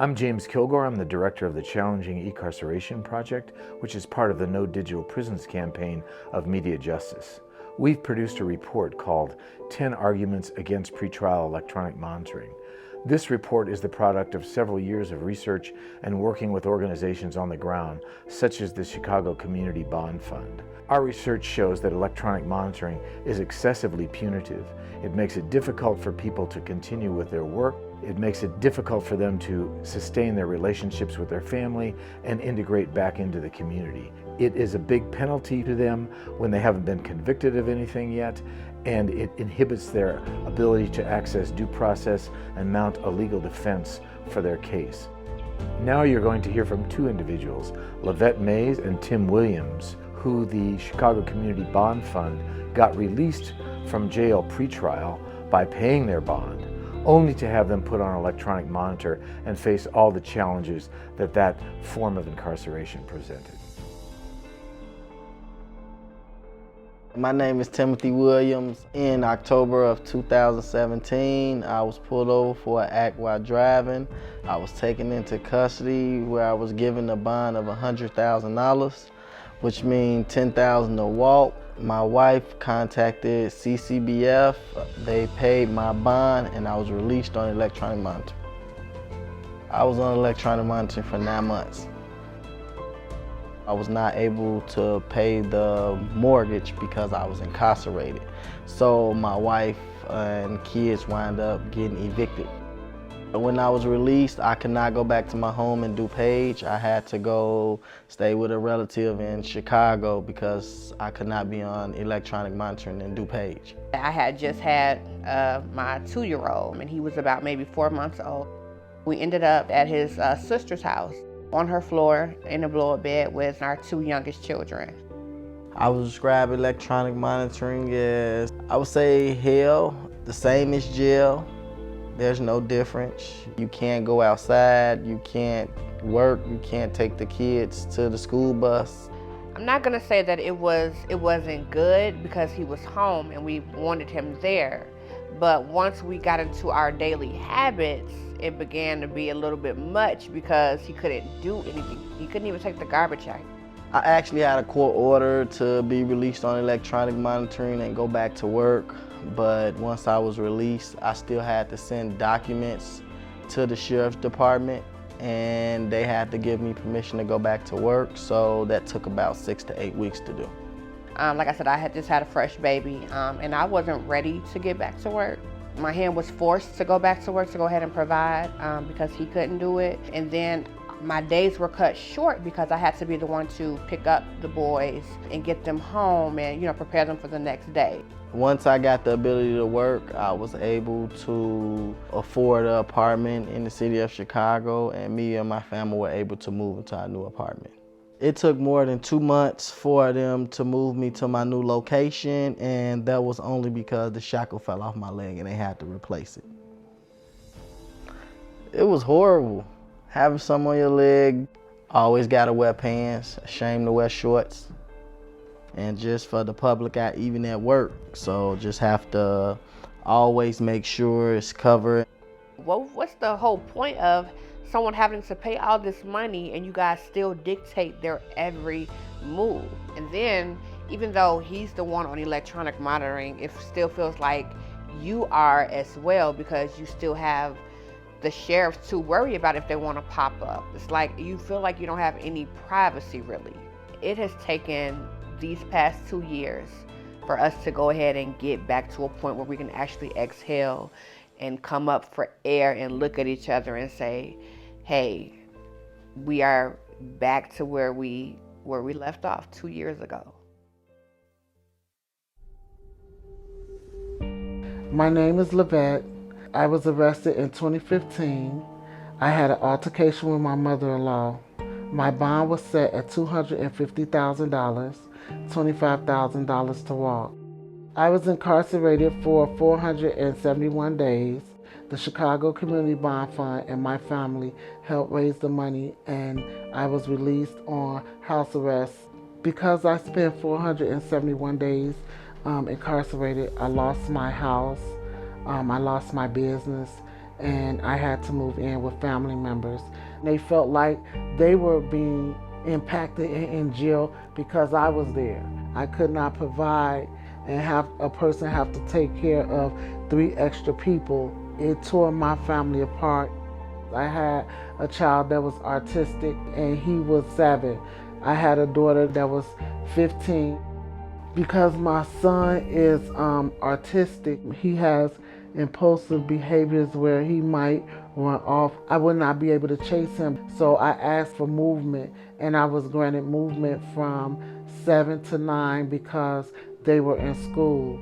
I'm James Kilgore. I'm the director of the Challenging Incarceration Project, which is part of the No Digital Prisons campaign of Media Justice. We've produced a report called 10 Arguments Against Pretrial Electronic Monitoring. This report is the product of several years of research and working with organizations on the ground, such as the Chicago Community Bond Fund. Our research shows that electronic monitoring is excessively punitive. It makes it difficult for people to continue with their work. It makes it difficult for them to sustain their relationships with their family and integrate back into the community. It is a big penalty to them when they haven't been convicted of anything yet, and it inhibits their ability to access due process and mount a legal defense for their case. Now you're going to hear from two individuals, Lavette Mays and Tim Williams, who the Chicago Community Bond Fund got released from jail pretrial by paying their bond, only to have them put on an electronic monitor and face all the challenges that that form of incarceration presented. My name is Timothy Williams. In October of 2017, I was pulled over for an act while driving. I was taken into custody where I was given a bond of $100,000, which means $10,000 to walk. My wife contacted CCBF. They paid my bond and I was released on electronic monitoring. I was on electronic monitoring for 9 months. I was not able to pay the mortgage because I was incarcerated. So my wife and kids wound up getting evicted. When I was released, I could not go back to my home in DuPage. I had to go stay with a relative in Chicago because I could not be on electronic monitoring in DuPage. I had just had my 2-year-old, and he was about maybe 4 months old. We ended up at his sister's house on her floor in a blow-up bed with our 2 youngest children. I would describe electronic monitoring as, I would say, hell, the same as jail. There's no difference. You can't go outside, you can't work, you can't take the kids to the school bus. I'm not gonna say that it wasn't good because he was home and we wanted him there. But once we got into our daily habits, it began to be a little bit much because he couldn't do anything. He couldn't even take the garbage out. I actually had a court order to be released on electronic monitoring and go back to work. But once I was released, I still had to send documents to the sheriff's department and they had to give me permission to go back to work. So that took about 6 to 8 weeks to do. Like I said, I had just had a fresh baby and I wasn't ready to get back to work. My hand was forced to go back to work to go ahead and provide because he couldn't do it. And then my days were cut short because I had to be the one to pick up the boys and get them home and, prepare them for the next day. Once I got the ability to work, I was able to afford an apartment in the city of Chicago, and me and my family were able to move into our new apartment. It took more than 2 months for them to move me to my new location, and that was only because the shackle fell off my leg and they had to replace it. It was horrible. Having something on your leg, always gotta wear pants, ashamed to wear shorts. And just for the public out, even at work. So just have to always make sure it's covered. Well, what's the whole point of someone having to pay all this money and you guys still dictate their every move? And then, even though he's the one on electronic monitoring, it still feels like you are as well because you still have the sheriffs to worry about if they want to pop up. It's like you feel like you don't have any privacy really. It has taken these past 2 years for us to go ahead and get back to a point where we can actually exhale and come up for air and look at each other and say, hey, we are back to where we left off 2 years ago. My name is Lavet. I was arrested in 2015. I had an altercation with my mother-in-law. My bond was set at $250,000, $25,000 to walk. I was incarcerated for 471 days. The Chicago Community Bond Fund and my family helped raise the money, and I was released on house arrest. Because I spent 471 days incarcerated, I lost my house, I lost my business, and I had to move in with family members. They felt like they were being impacted in jail because I was there. I could not provide and have a person have to take care of 3 extra people. It tore my family apart. I had a child that was autistic and he was 7. I had a daughter that was 15. Because my son is autistic, he has impulsive behaviors where he might run off. I would not be able to chase him, so I asked for movement, and I was granted movement from 7 to 9 because they were in school.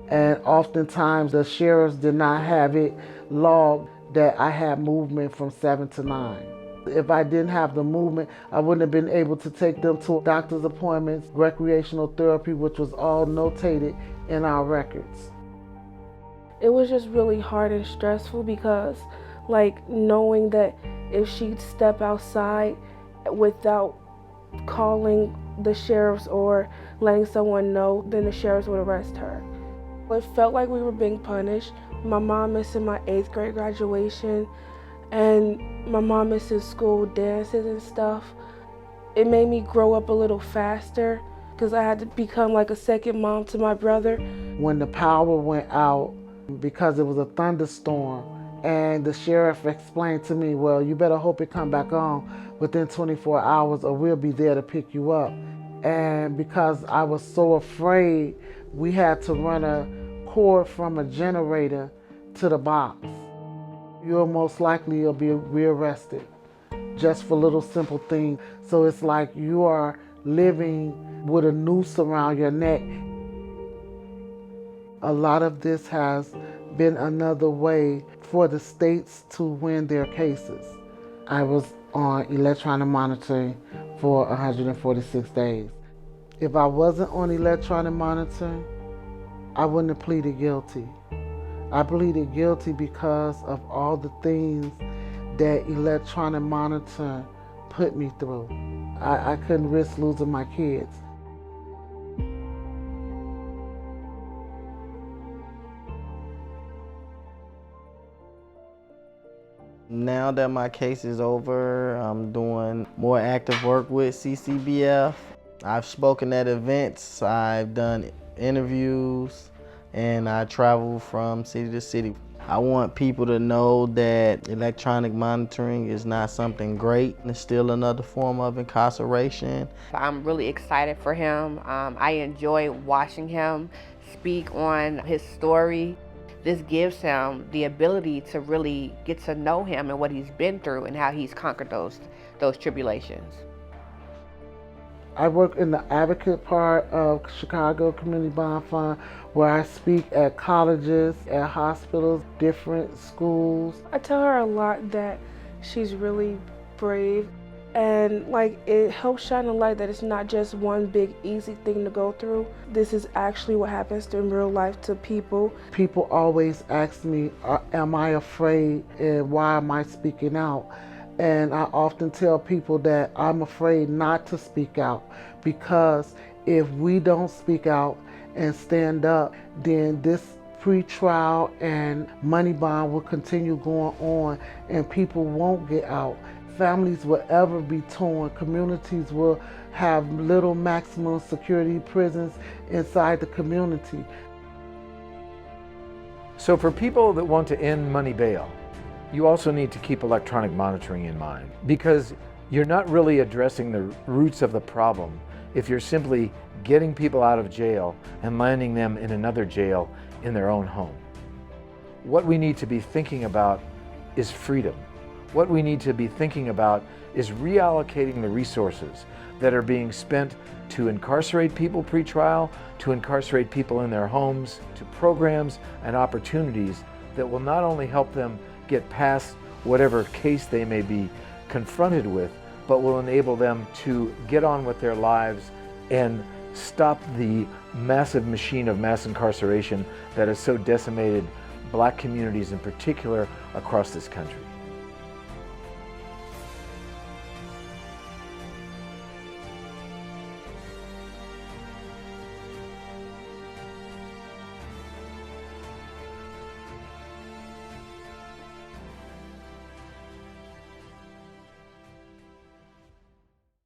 And oftentimes the sheriffs did not have it logged that I had movement from 7 to 9. If I didn't have the movement, I wouldn't have been able to take them to doctor's appointments, recreational therapy, which was all notated in our records. It was just really hard and stressful because, like, knowing that if she'd step outside without calling the sheriffs or letting someone know, then the sheriffs would arrest her. It felt like we were being punished. My mom missing my 8th grade graduation, and my mom misses school dances and stuff. It made me grow up a little faster because I had to become like a second mom to my brother. When the power went out, because it was a thunderstorm, and the sheriff explained to me, well, you better hope it come back on within 24 hours or we'll be there to pick you up. And because I was so afraid, we had to run a cord from a generator to the box. You'll most likely be rearrested just for little simple things. So it's like you are living with a noose around your neck. A lot of this has been another way for the states to win their cases. I was on electronic monitoring for 146 days. If I wasn't on electronic monitoring, I wouldn't have pleaded guilty. I pleaded guilty because of all the things that electronic monitoring put me through. I couldn't risk losing my kids. Now that my case is over, I'm doing more active work with CCBF. I've spoken at events, I've done interviews, and I travel from city to city. I want people to know that electronic monitoring is not something great. It's still another form of incarceration. I'm really excited for him. I enjoy watching him speak on his story. This gives him the ability to really get to know him and what he's been through and how he's conquered those tribulations. I work in the advocate part of Chicago Community Bond Fund, where I speak at colleges, at hospitals, different schools. I tell her a lot that she's really brave, and like it helps shine a light that it's not just one big easy thing to go through. This is actually what happens in real life to people. People always ask me, am I afraid and why am I speaking out? And I often tell people that I'm afraid not to speak out, because if we don't speak out and stand up, then this pretrial and money bond will continue going on and people won't get out. Families will ever be torn. Communities will have little maximum security prisons inside the community. So for people that want to end money bail, you also need to keep electronic monitoring in mind, because you're not really addressing the roots of the problem if you're simply getting people out of jail and landing them in another jail in their own home. What we need to be thinking about is freedom. What we need to be thinking about is reallocating the resources that are being spent to incarcerate people pre-trial, to incarcerate people in their homes, to programs and opportunities that will not only help them get past whatever case they may be confronted with, but will enable them to get on with their lives and stop the massive machine of mass incarceration that has so decimated Black communities in particular across this country.